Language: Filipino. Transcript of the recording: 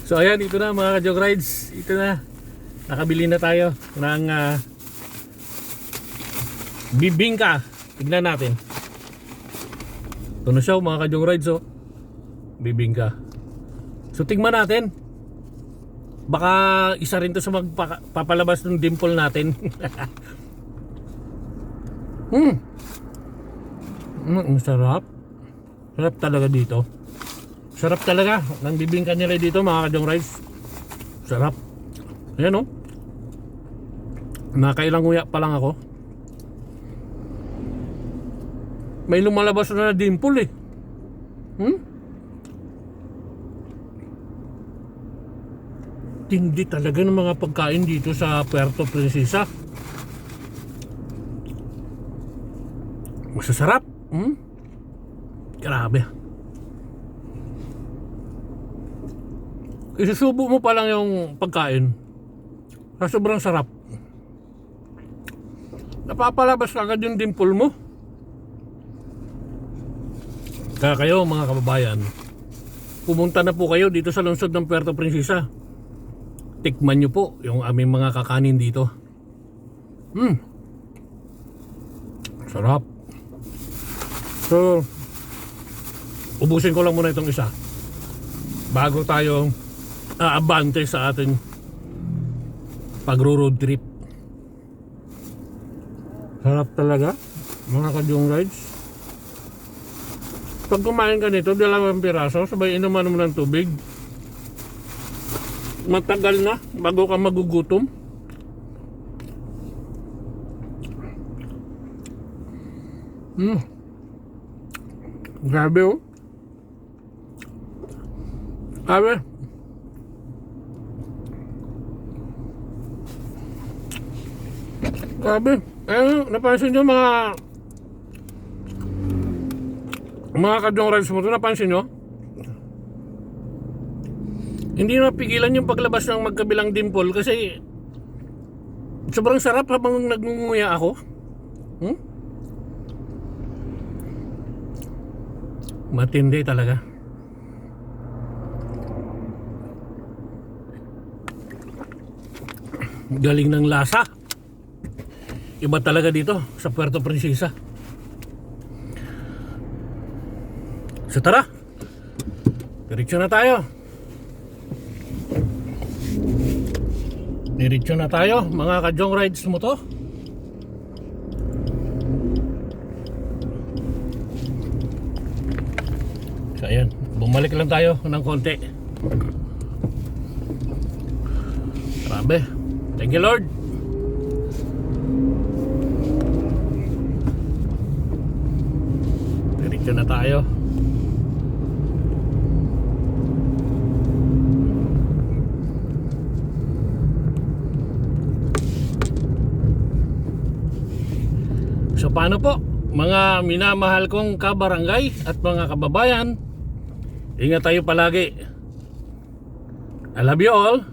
So ayan, ito na mga ka-jog rides. Ito na. Nakabili na tayo ng bibingka. Tignan natin. Ito na siya mga ka-jog rides, oh. Bibingka. So tignan natin. Baka isa rin to sa magpapalabas ng dimple natin. Ang sarap. Sarap talaga dito. Sarap talaga ng bibingka nila dito mga ka-jog rides. Sarap. Ayan, oh. Nakailang nguya pa lang ako. May lumalabas na dimple eh. Tindi talaga ng mga pagkain dito sa Puerto Princesa. Masasarap. Grabe. Isusubo mo pa lang yung pagkain. Sa sobrang sarap. Napapalabas agad yung dimple mo. Kaya kayo mga kababayan, pumunta na po kayo dito sa lungsod ng Puerto Princesa. Tikman nyo po yung aming mga kakanin dito. Sarap. So, ubusin ko lang muna itong isa bago tayo aabante sa ating pagro-road trip. Sarap talaga mga ka-jog rides. Pag kumain ka nito, 2 piraso, sabay inuman mo ng tubig. Matagal na bago ka magugutom. Grabe, oh. Grabe. Grabe. Napansin nyo mga ka-jog rides mo ito, napansin nyo? Hindi napigilan yung paglabas ng magkabilang dimple kasi sobrang sarap habang nagngunguya ako. Matindi talaga. Galing ng lasa. Iba talaga dito sa Puerto Princesa. So tara, diretso na tayo. Diretso na tayo mga ka-jog rides mo to. So ayan, bumalik lang tayo ng konti. Grabe. Thank you Lord. Diretso na tayo. So paano po mga minamahal kong kabarangay at mga kababayan, ingat tayo palagi. I love you all.